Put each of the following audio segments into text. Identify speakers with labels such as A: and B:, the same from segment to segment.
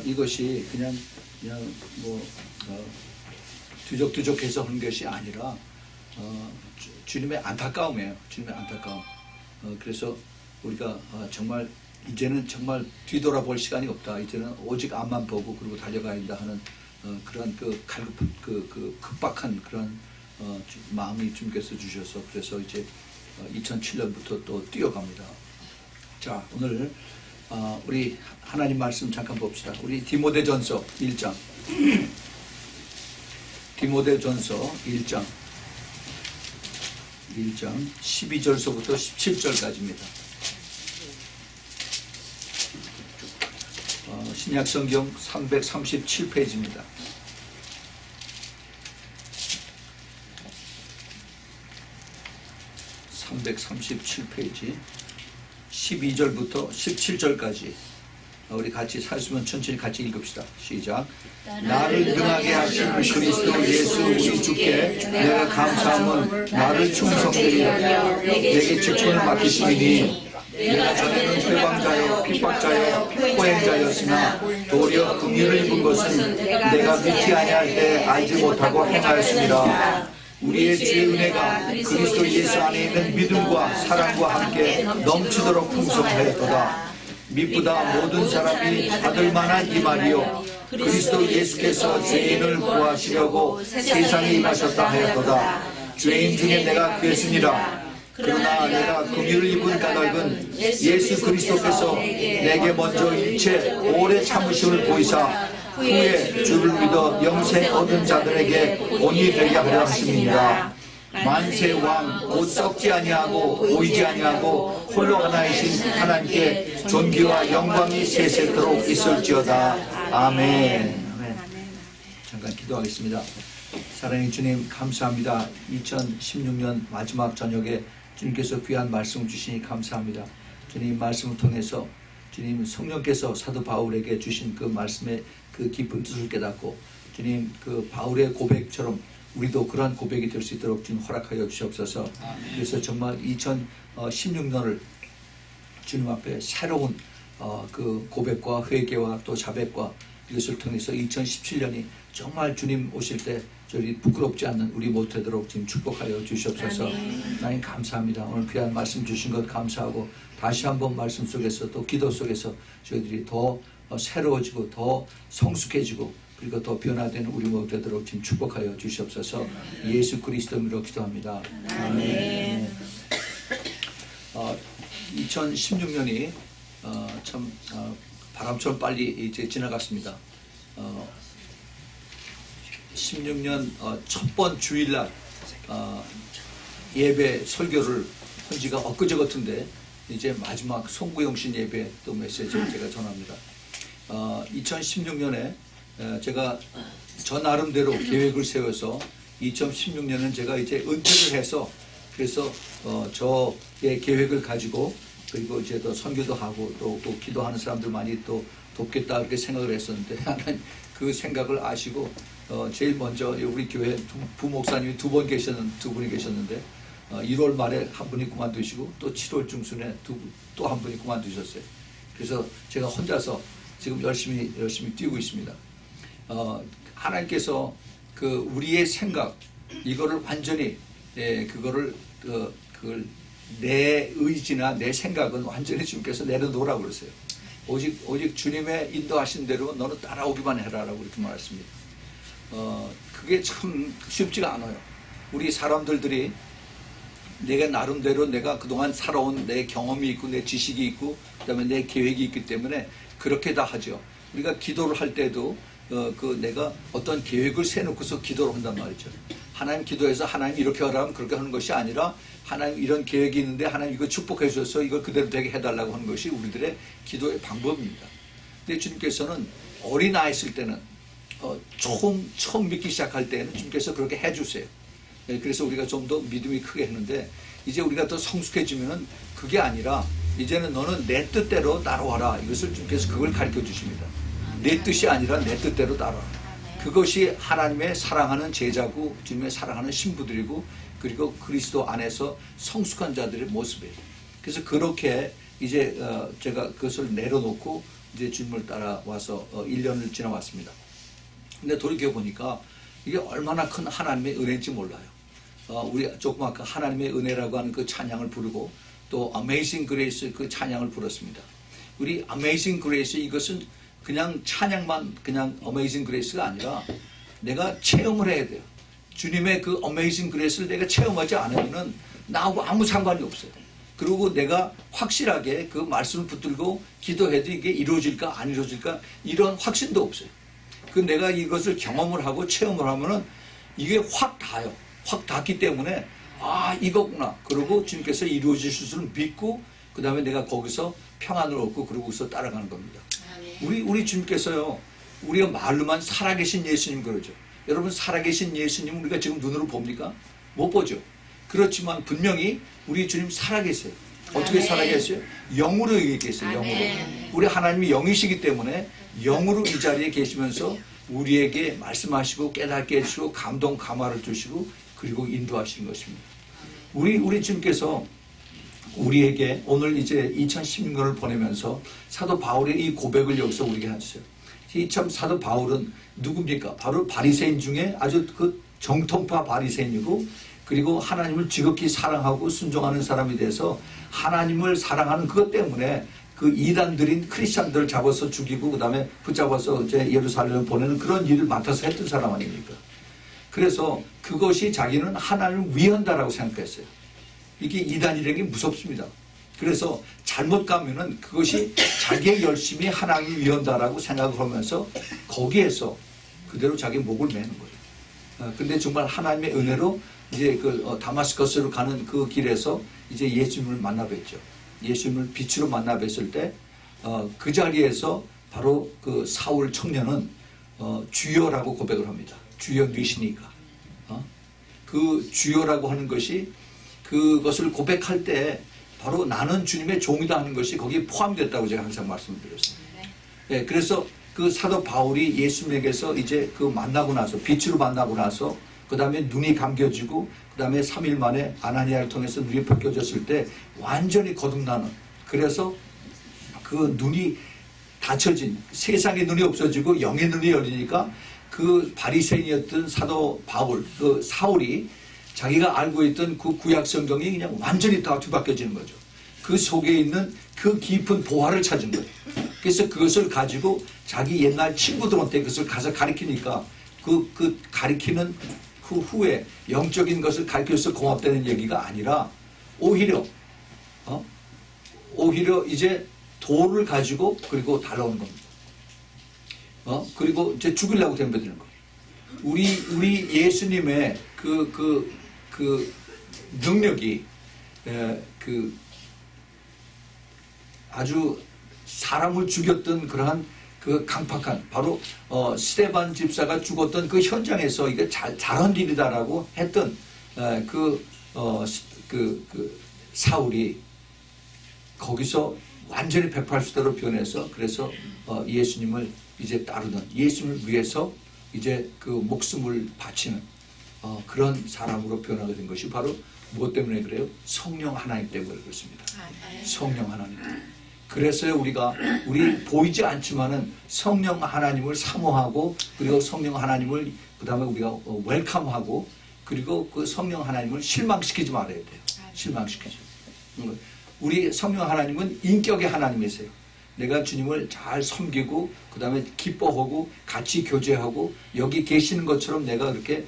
A: 이것이 그냥 뭐 뒤적뒤적해서 하는 것이 아니라 주님의 안타까움이에요. 주님의 안타까움. 그래서 우리가 정말 이제는 정말 뒤돌아볼 시간이 없다. 이제는 오직 앞만 보고 그리고 달려가야 한다 하는 그런 갈급한 급박한 그런 마음이 주님께서 주셔서 그래서 이제 2007년부터 또 뛰어갑니다. 자, 오늘 우리 하나님 말씀 잠깐 봅시다. 우리 디모데전서 1장 디모데전서 1장 12절서부터 17절까지입니다. 신약성경 337페이지입니다. 337페이지 12절부터 17절까지 우리 같이 살수면 천천히 같이 읽읍시다. 시작. 나를 능하게 하신 그리스도 예수 우리 주께 내가 감사함은 나를 충성되게 내게 직분을 맡기시니 내가 전에는 회방자요 핍박자요 포행자였으나 도리어 긍휼을 입은 것은 내가 믿지 아니할 때 알지 못하고 행하였습니다. 우리의 주의 은혜가 그리스도 예수 안에 있는 믿음과 사랑과 함께 넘치도록 풍성하였도다. 미쁘다 모든 사람이 받을 만한 이 말이요 그리스도 예수께서 죄인을 구하시려고 세상에 임하셨다 하였도다. 죄인 중에 내가 괴순이라. 그러나 내가 긍휼을 입은 까닭은 예수 그리스도께서 내게 먼저 일체 오래 참으심을 보이사 후에 주를 믿어 영생 얻은 자들에게 본이 되게 하려 하심이니라. 만세 왕 곧 썩지 아니하고 보이지 아니하고 홀로 하나이신 하나님께 존귀와 영광이 세세토록 있을지어다. 아멘. 잠깐 기도하겠습니다. 사랑의 주님 감사합니다. 2016년 마지막 저녁에 주님께서 귀한 말씀을 주시니 감사합니다. 주님 말씀을 통해서 주님 성령께서 사도 바울에게 주신 그 말씀의 그 깊은 뜻을 깨닫고 주님 그 바울의 고백처럼 우리도 그러한 고백이 될 수 있도록 주님 허락하여 주시옵소서. 그래서 정말 2016년을 주님 앞에 새로운 그 고백과 회개와 또 자백과 이것을 통해서 2017년이 정말 주님 오실 때 저희 부끄럽지 않는 우리 모두 되도록 지금 축복하여 주시옵소서. 하나님 감사합니다. 오늘 귀한 말씀 주신 것 감사하고 다시 한번 말씀 속에서 또 기도 속에서 저희들이 더 새로워지고 더 성숙해지고 그리고 더 변화되는 우리 모두 되도록 지금 축복하여 주시옵소서. 예수 그리스도 이름으로 기도합니다. 아멘. 2016년이 참 바람처럼 빨리 이제 지나갔습니다. 16년 첫 번 주일날 예배 설교를 한 지가 엊그제 같은데 이제 마지막 송구영신 예배 또 메시지를 제가 전합니다. 2016년에 제가 저 나름대로 계획을 세워서 2016년은 제가 이제 은퇴를 해서 그래서 저의 계획을 가지고 그리고 이제 또 선교도 하고 또 기도하는 사람들 많이 또 돕겠다 이렇게 생각을 했었는데 하나님 그 생각을 아시고 제일 먼저 우리 교회 부목사님이 두 분이 계셨는데 1월 말에 한 분이 그만두시고 또 7월 중순에 또 한 분이 그만두셨어요. 그래서 제가 혼자서 지금 열심히 뛰고 있습니다. 하나님께서 그 우리의 생각 이거를 완전히 그걸 내 의지나 내 생각은 완전히 주님께서 내려놓으라고 그러세요. 오직 주님의 인도하신 대로 너는 따라오기만 해라라고 그렇게 말했습니다. 그게 참 쉽지가 않아요. 우리 사람들이 내가 나름대로 내가 그동안 살아온 내 경험이 있고 내 지식이 있고 그다음에 내 계획이 있기 때문에 그렇게 다 하죠. 우리가 기도를 할 때도 내가 어떤 계획을 세놓고서 기도를 한단 말이죠. 하나님 기도해서 하나님 이렇게 하라면 그렇게 하는 것이 아니라 하나님 이런 계획이 있는데 하나님 이거 축복해 주셔서 이걸 그대로 되게 해달라고 하는 것이 우리들의 기도의 방법입니다. 근데 주님께서는 어린아이 있을 때는 처음 믿기 시작할 때는 주님께서 그렇게 해주세요. 그래서 우리가 좀 더 믿음이 크게 했는데 이제 우리가 더 성숙해지면은 그게 아니라 이제는 너는 내 뜻대로 따라와라. 이것을 주님께서 그걸 가르쳐 주십니다. 내 뜻이 아니라 내 뜻대로 따라와라. 그것이 하나님의 사랑하는 제자고 주님의 사랑하는 신부들이고 그리고 그리스도 안에서 성숙한 자들의 모습이에요. 그래서 그렇게 이제 제가 그것을 내려놓고 이제 주님을 따라와서 1년을 지나왔습니다. 근데 돌이켜 보니까 이게 얼마나 큰 하나님의 은혜인지 몰라요. 우리 조금 아까 하나님의 은혜라고 하는 그 찬양을 부르고 또 Amazing Grace 그 찬양을 불렀습니다. 우리 Amazing Grace 이것은 그냥 찬양만 그냥 Amazing Grace가 아니라 내가 체험을 해야 돼요. 주님의 그 Amazing Grace를 내가 체험하지 않으면은 나하고 아무 상관이 없어요. 그리고 내가 확실하게 그 말씀을 붙들고 기도해도 이게 이루어질까 안 이루어질까 이런 확신도 없어요. 그 내가 이것을 경험을 하고 체험을 하면은 이게 확 닿아요. 확 닿기 때문에 아 이거구나. 그리고 주님께서 이루어지실 줄 믿고 그 다음에 내가 거기서 평안을 얻고 그러고서 따라가는 겁니다. 우리 주님께서요. 우리가 말로만 살아계신 예수님 그러죠. 여러분 살아계신 예수님 우리가 지금 눈으로 봅니까? 못 보죠. 그렇지만 분명히 우리 주님 살아계세요. 어떻게 살아계세요? 영으로 계세요. 영으로. 우리 하나님이 영이시기 때문에 영으로 이 자리에 계시면서 우리에게 말씀하시고 깨닫게 해주시고 감동 감화를 주시고 그리고 인도하시는 것입니다. 우리 주님께서 우리에게 오늘 이제 2016년을 보내면서 사도 바울의 이 고백을 여기서 우리에게 하셨어요. 이 참 사도 바울은 누굽니까? 바로 바리새인 중에 아주 그 정통파 바리새인이고 그리고 하나님을 지극히 사랑하고 순종하는 사람이 돼서 하나님을 사랑하는 그것 때문에 그 이단들인 크리스찬들을 잡아서 죽이고 그 다음에 붙잡아서 이제 예루살렘을 보내는 그런 일을 맡아서 했던 사람 아닙니까? 그래서 그것이 자기는 하나님을 위한다라고 생각했어요. 이게 이단이라는 게 무섭습니다. 그래서 잘못 가면은 그것이 자기의 열심히 하나님을 위한다라고 생각을 하면서 거기에서 그대로 자기 목을 매는 거예요. 근데 정말 하나님의 은혜로 이제 그 다마스커스로 가는 그 길에서 이제 예수님을 만나 뵀죠. 예수님을 빛으로 만나 뵀을 때 그 자리에서 바로 그 사울 청년은 주여라고 고백을 합니다. 주여 니시니까. 그 주여라고 하는 것이 그것을 고백할 때 바로 나는 주님의 종이다 하는 것이 거기에 포함됐다고 제가 항상 말씀드렸어요. 네, 그래서 그 사도 바울이 예수님에게서 이제 그 만나고 나서 빛으로 만나고 나서 그 다음에 눈이 감겨지고 그 다음에 3일 만에 아나니아를 통해서 눈이 벗겨졌을 때 완전히 거듭나는 그래서 그 눈이 닫혀진 세상의 눈이 없어지고 영의 눈이 열리니까 그 바리새인이었던 사도 바울 그 사울이 자기가 알고 있던 그 구약 성경이 그냥 완전히 다 뒤바뀌어지는 거죠. 그 속에 있는 그 깊은 보화를 찾은 거예요. 그래서 그것을 가지고 자기 옛날 친구들한테 그것을 가서 가르치니까 그 가르치는 그 후에 영적인 것을 가르쳐서 공합되는 얘기가 아니라 오히려 이제 돌을 가지고 그리고 달라오는 겁니다. 그리고 이제 죽이려고 덤벼드는 거예요. 우리 예수님의 그 능력이 아주 사람을 죽였던 그러한 그 강팍한 바로 스데반 집사가 죽었던 그 현장에서 이게 잘한 일이다라고 했던 그 사울이 거기서 완전히 180도로 변해서 그래서 예수님을 이제 따르는 예수님을 위해서 이제 그 목숨을 바치는 그런 사람으로 변하게 된 것이 바로 무엇 때문에 그래요? 성령 하나님 때문에 그렇습니다. 성령 하나님. 그래서 우리 보이지 않지만은 성령 하나님을 사모하고 그리고 성령 하나님을 그 다음에 우리가 웰컴하고 그리고 그 성령 하나님을 실망시키지 말아야 돼요. 실망시키지. 우리 성령 하나님은 인격의 하나님이세요. 내가 주님을 잘 섬기고 그 다음에 기뻐하고 같이 교제하고 여기 계시는 것처럼 내가 그렇게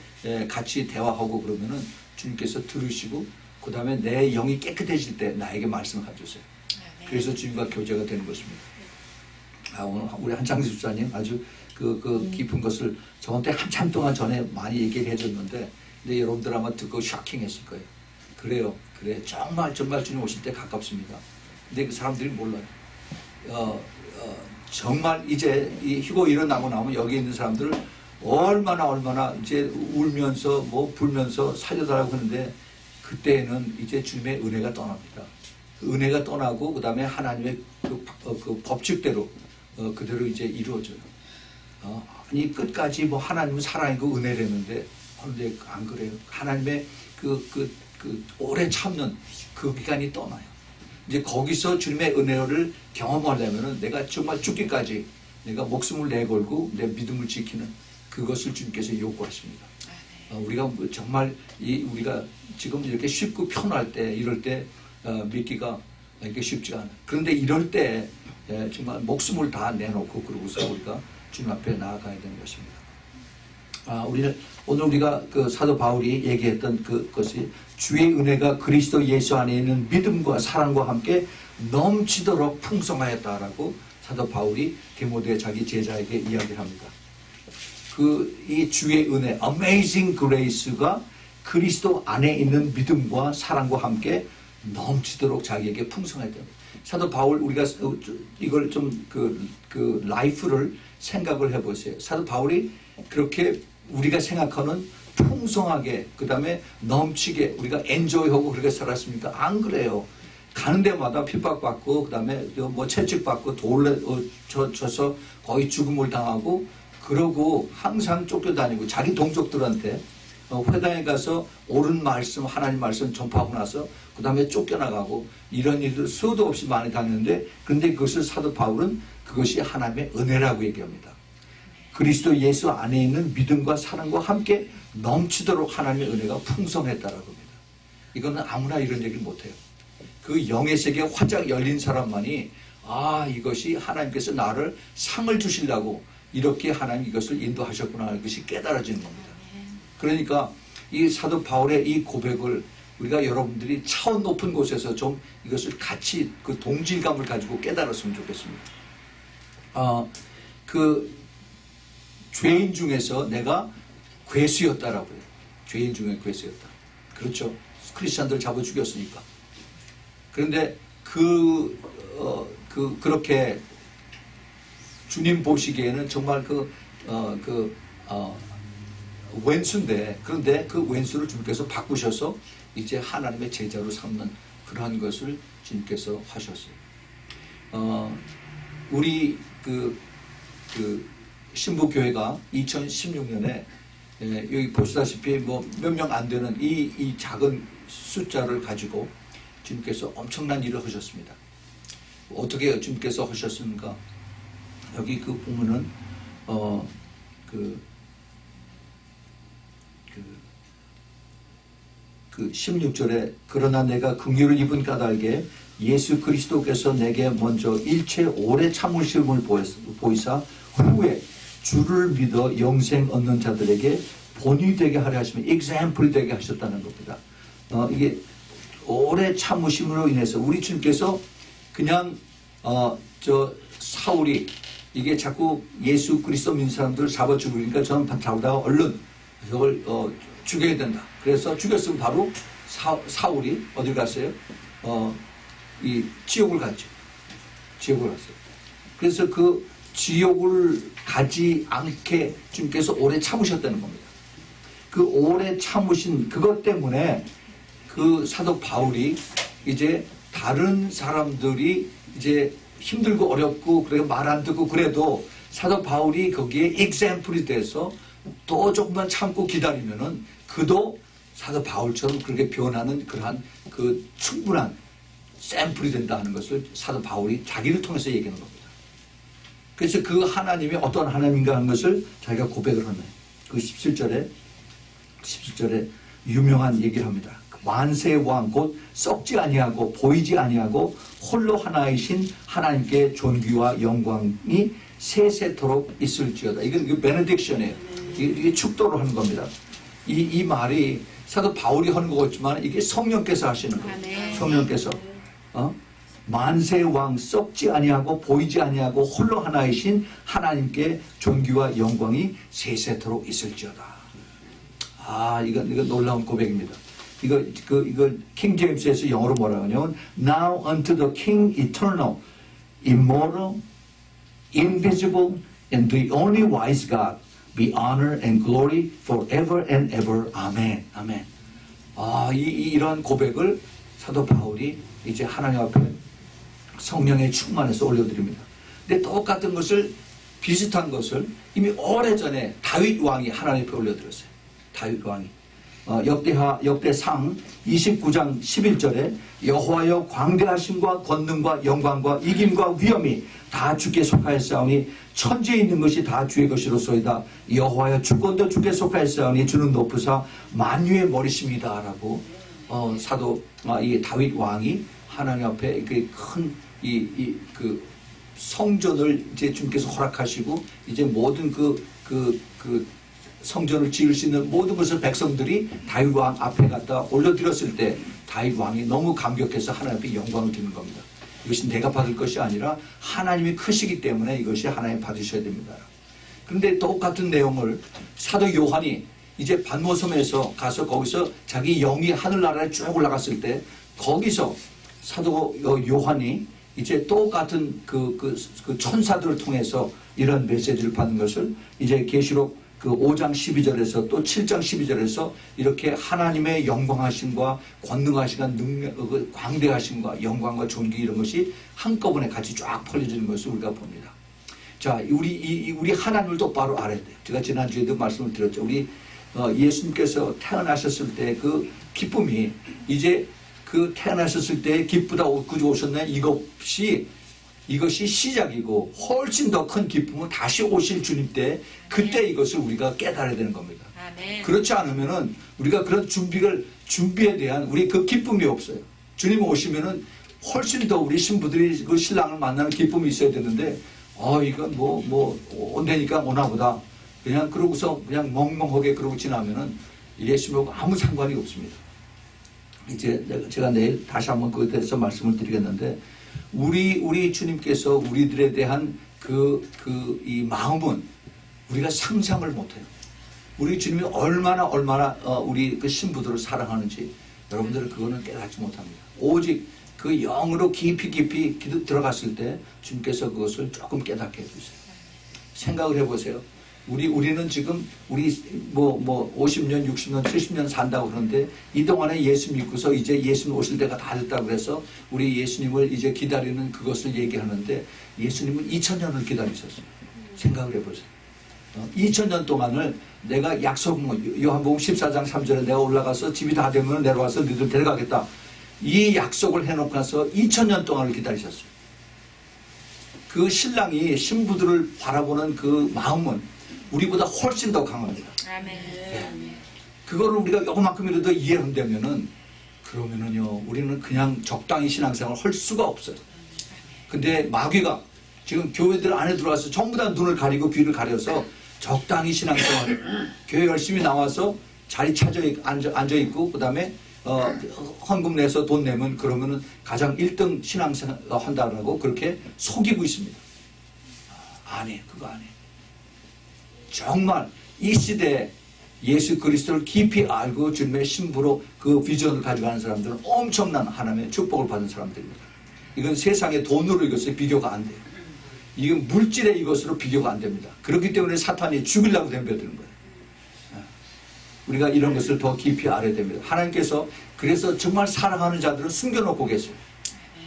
A: 같이 대화하고 그러면은 주님께서 들으시고 그 다음에 내 영이 깨끗해질 때 나에게 말씀을 가져오세요. 그래서 주님과 교제가 되는 것입니다. 오늘 우리 한창수 집사님 아주 그 깊은 것을 저한테 한참 동안 전에 많이 얘기를 해줬는데 근데 여러분들 아마 듣고 쇼킹했을 거예요. 그래요. 그래. 정말 주님 오실 때 가깝습니다. 근데 그 사람들이 몰라요. 정말 이제 이 휴고 일어나고 나면 여기 있는 사람들을 얼마나 이제 울면서 뭐 불면서 살려달라고 하는데 그때는 이제 주님의 은혜가 떠납니다. 그 은혜가 떠나고 그 다음에 하나님의 그 법칙대로 그대로 이제 이루어져요. 아니 끝까지 뭐 하나님은 살아있고 은혜라는데 근데 안 그래요. 하나님의 그 오래 참는 그 기간이 떠나요. 이제 거기서 주님의 은혜를 경험하려면은 내가 정말 죽기까지 내가 목숨을 내걸고 내 믿음을 지키는 그것을 주님께서 요구하십니다. 우리가 정말 우리가 지금 이렇게 쉽고 편할 때 이럴 때 믿기가 이게 쉽지 않아. 그런데 이럴 때 정말 목숨을 다 내놓고 그러고서 우리가 주님 앞에 나아가야 되는 것입니다. 오늘 우리가 그 사도 바울이 얘기했던 그것이 주의 은혜가 그리스도 예수 안에 있는 믿음과 사랑과 함께 넘치도록 풍성하였다라고 사도 바울이 디모데 자기 제자에게 이야기를 합니다. 이 주의 은혜, Amazing Grace가 그리스도 안에 있는 믿음과 사랑과 함께 넘치도록 자기에게 풍성했다. 사도 바울 우리가 이걸 좀 그 라이프를 생각을 해보세요. 사도 바울이 그렇게 우리가 생각하는 풍성하게 그 다음에 넘치게 우리가 엔조이하고 그렇게 살았습니까? 안 그래요. 가는 데마다 핍박받고 그 다음에 뭐 채찍받고 돌에 져서 거의 죽음을 당하고 그러고 항상 쫓겨다니고 자기 동족들한테 회당에 가서 옳은 말씀 하나님 말씀 전파하고 나서 그 다음에 쫓겨나가고 이런 일들 수도 없이 많이 당했는데 그런데 그것을 사도 바울은 그것이 하나님의 은혜라고 얘기합니다. 그리스도 예수 안에 있는 믿음과 사랑과 함께 넘치도록 하나님의 은혜가 풍성했다라고 합니다. 이거는 아무나 이런 얘기를 못해요. 그 영의 세계가 활짝 열린 사람만이 이것이 하나님께서 나를 상을 주시려고 이렇게 하나님 이것을 인도하셨구나 하는 것이 깨달아지는 겁니다. 그러니까 이 사도 바울의 이 고백을 우리가 여러분들이 차원 높은 곳에서 좀 이것을 같이 그 동질감을 가지고 깨달았으면 좋겠습니다. 그 죄인 중에서 내가 괴수였다라고 해요. 죄인 중에 괴수였다. 그렇죠. 크리스찬들 잡아 죽였으니까. 그런데 그렇게 주님 보시기에는 정말 왼수인데 그런데 그 왼수를 주님께서 바꾸셔서 이제 하나님의 제자로 삼는 그러한 것을 주님께서 하셨어요. 우리 신부교회가 2016년에 여기 보시다시피 뭐 몇 명 안 되는 이 작은 숫자를 가지고 주님께서 엄청난 일을 하셨습니다. 어떻게 주님께서 하셨습니까? 여기 보면은 16절에 그러나 내가 긍휼을 입은 까닭에 예수 그리스도께서 내게 먼저 일체 오래 참으심을 보이사 후에 주를 믿어 영생 얻는 자들에게 본이 되게 하려 하시면 example 되게 하셨다는 겁니다. 이게 오래 참으심으로 인해서 우리 주님께서 그냥 사울이 이게 자꾸 예수 그리스도 믿는 사람들을 잡아 죽으니까 저는 잡다가 얼른 이걸 죽여야 된다. 그래서 죽였으면 바로 사울이 어딜 갔어요? 이 지옥을 갔죠. 지옥을 갔어요. 그래서 그 지옥을 가지 않게 주님께서 오래 참으셨다는 겁니다. 그 오래 참으신 그것 때문에 그 사도 바울이 이제 다른 사람들이 이제 힘들고 어렵고 그래 말 안 듣고 그래도 사도 바울이 거기에 example이 돼서 또 조금만 참고 기다리면은 그도 사도 바울처럼 그렇게 변하는 그러한 그 충분한 샘플이 된다 하는 것을 사도 바울이 자기를 통해서 얘기하는 겁니다. 그래서 그 하나님이 어떤 하나님인가 하는 것을 자기가 고백을 하는 그 17절에 유명한 얘기를 합니다. 만세의 왕 곧 썩지 아니하고 보이지 아니하고 홀로 하나이신 하나님께 존귀와 영광이 세세토록 있을지어다. 이건 베네딕션이에요. 이게 축도로 하는 겁니다. 이 말이 사도 바울이 하는 것 같지만 이게 성령께서 하시는 거예요. 성령께서 만세의 왕 썩지 아니하고 보이지 아니하고 홀로 하나이신 하나님께 존귀와 영광이 세세토록 있을지어다. 이건 놀라운 고백입니다. 이거 킹 제임스에서 영어로 뭐라고 하냐면 Now unto the King eternal, immortal, invisible, and the only wise God be honor and glory forever and ever. 아멘. 아멘. 이런 고백을 사도 바울이 이제 하나님 앞에 성령의 충만해서 올려드립니다. 근데 똑같은 것을 비슷한 것을 이미 오래전에 다윗 왕이 하나님 앞에 올려드렸어요. 다윗 왕이. 역대상 29장 11절에 여호와여 광대하심과 권능과 영광과 이김과 위엄이 다 주께 속하였사오니 천지에 있는 것이 다 주의 것이로소이다. 여호와여 주권도 주께 속하였사오니 주는 높으사 만유의 머리십니다. 라고 사도 이 다윗 왕이 하나님 앞에 그 성전을 이제 주님께서 허락하시고 이제 모든 그 성전을 지을 수 있는 모든 것을 백성들이 다윗 왕 앞에 갖다 올려드렸을 때 다윗 왕이 너무 감격해서 하나님 앞에 영광을 드리는 겁니다. 이것이 내가 받을 것이 아니라 하나님이 크시기 때문에 이것이 하나님 받으셔야 됩니다. 그런데 똑같은 내용을 사도 요한이 이제 반모섬에서 가서 거기서 자기 영이 하늘나라에 쭉 올라갔을 때 거기서 사도 요한이 이제 똑같은 그 천사들을 통해서 이런 메시지를 받는 것을 이제 계시록 그 5장 12절에서 또 7장 12절에서 이렇게 하나님의 영광하심과 권능하심과 능력, 광대하심과 영광과 존귀 이런 것이 한꺼번에 같이 쫙 펼쳐지는 것을 우리가 봅니다. 자, 우리 하나님을 똑바로 알아야 돼요. 제가 지난주에도 말씀을 드렸죠. 우리 예수님께서 태어나셨을 때 그 기쁨이 이제 그 태어나셨을 때 기쁘다 구주 오셨네 이것이 시작이고 훨씬 더 큰 기쁨은 다시 오실 주님 때 그때 이것을 우리가 깨달아야 되는 겁니다. 아멘. 그렇지 않으면은 우리가 그런 준비에 대한 우리 그 기쁨이 없어요. 주님 오시면은 훨씬 더 우리 신부들이 그 신랑을 만나는 기쁨이 있어야 되는데 이건 온다니까 오나보다 그냥 그러고서 그냥 멍멍하게 그러고 지나면은 예수님하고 아무 상관이 없습니다. 이제 제가 내일 다시 한번 그것에 대해서 말씀을 드리겠는데 우리 주님께서 우리들에 대한 이 마음은 우리가 상상을 못해요. 우리 주님이 얼마나 우리 그 신부들을 사랑하는지 여러분들은 그거는 깨닫지 못합니다. 오직 그 영으로 깊이 들어갔을 때 주님께서 그것을 조금 깨닫게 해주세요. 생각을 해보세요. 우리는 지금 50년, 60년, 70년 산다고 그러는데 이동안에 예수 믿고서 이제 예수님 오실 때가 다 됐다고 그래서 우리 예수님을 이제 기다리는 그것을 얘기하는데 예수님은 2000년을 기다리셨어요. 생각을 해보세요. 2000년 동안을 내가 요한복음 14장 3절에 내가 올라가서 집이 다 되면 내려와서 너희들 데려가겠다. 이 약속을 해놓고 나서 2000년 동안을 기다리셨어요. 그 신랑이 신부들을 바라보는 그 마음은 우리보다 훨씬 더 강합니다. 아멘. 네. 그거를 우리가 요만큼이라도 이해한다면은 그러면은요 우리는 그냥 적당히 신앙생활을 할 수가 없어요. 근데 마귀가 지금 교회들 안에 들어와서 전부 다 눈을 가리고 귀를 가려서 적당히 신앙생활을 교회 열심히 나와서 자리 찾아 앉아있고 그 다음에 헌금 내서 돈 내면 그러면은 가장 1등 신앙생활 한다라고 그렇게 속이고 있습니다. 그거 안 해. 정말 이 시대에 예수 그리스도를 깊이 알고 주님의 신부로 그 비전을 가져가는 사람들은 엄청난 하나님의 축복을 받은 사람들입니다. 이건 세상의 돈으로 이것이 비교가 안 돼요. 이건 물질의 이것으로 비교가 안 됩니다. 그렇기 때문에 사탄이 죽이려고 덤벼드는 거예요. 우리가 이런 것을 더 깊이 알아야 됩니다. 하나님께서 그래서 정말 사랑하는 자들을 숨겨놓고 계세요.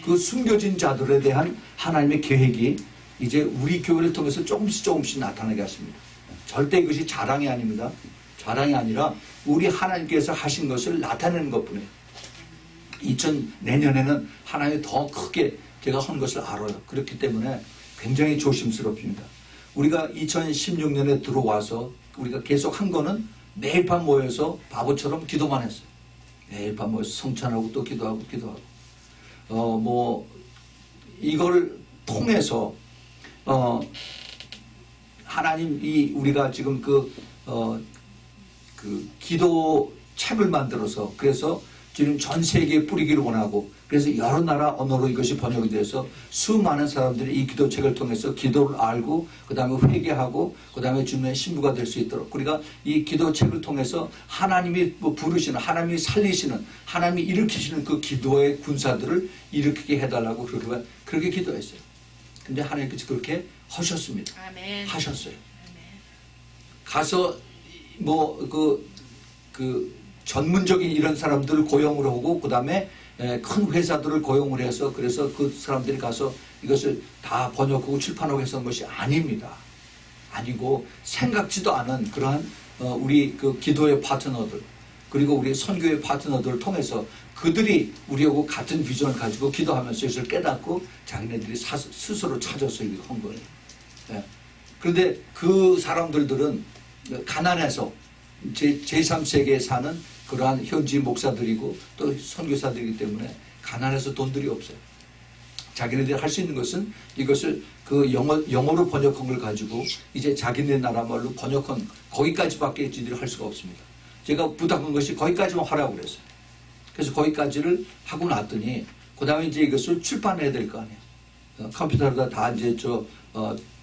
A: 그 숨겨진 자들에 대한 하나님의 계획이 이제 우리 교회를 통해서 조금씩 나타나게 하십니다. 절대 이것이 자랑이 아닙니다. 자랑이 아니라 우리 하나님께서 하신 것을 나타내는 것뿐이에요. 내년에는 하나님이 더 크게 제가 한 것을 알아요. 그렇기 때문에 굉장히 조심스럽습니다. 우리가 2016년에 들어와서 우리가 계속 한 거는 매일 밤 모여서 바보처럼 기도만 했어요. 매일 밤 모여서 성찬하고 또 기도하고 이걸 통해서 하나님이 우리가 지금 그 기도 책을 만들어서 그래서 지금 전 세계에 뿌리기를 원하고 그래서 여러 나라 언어로 이것이 번역이 돼서 수많은 사람들이 이 기도책을 통해서 기도를 알고 그 다음에 회개하고 그 다음에 주님의 신부가 될 수 있도록 우리가 이 기도책을 통해서 하나님이 부르시는 하나님이 살리시는 하나님이 일으키시는 그 기도의 군사들을 일으키게 해달라고 그렇게 기도했어요. 근데 하나님께서 그렇게 하셨습니다. 아멘. 하셨어요. 아멘. 가서 전문적인 이런 사람들을 고용을 하고 그 다음에 큰 회사들을 고용을 해서 그래서 그 사람들이 가서 이것을 다 번역하고 출판하고 해서 한 것이 아닙니다. 아니고 생각지도 않은 그러한 우리 그 기도의 파트너들 그리고 우리 선교의 파트너들을 통해서 그들이 우리하고 같은 비전을 가지고 기도하면서 이것을 깨닫고 자기네들이 스스로 찾아서 이렇게 한 거예요. 예. 그런데 그 사람들은 가난해서 제3세계에 사는 그러한 현지 목사들이고 또 선교사들이기 때문에 가난해서 돈들이 없어요. 자기네들이 할 수 있는 것은 이것을 그 영어로 번역한 걸 가지고 이제 자기네 나라 말로 번역한 거기까지밖에 지들이 할 수가 없습니다. 제가 부탁한 것이 거기까지만 하라고 그랬어요. 그래서 거기까지를 하고 났더니 그 다음에 이제 이것을 출판해야 될 거 아니에요. 컴퓨터로다 다 이제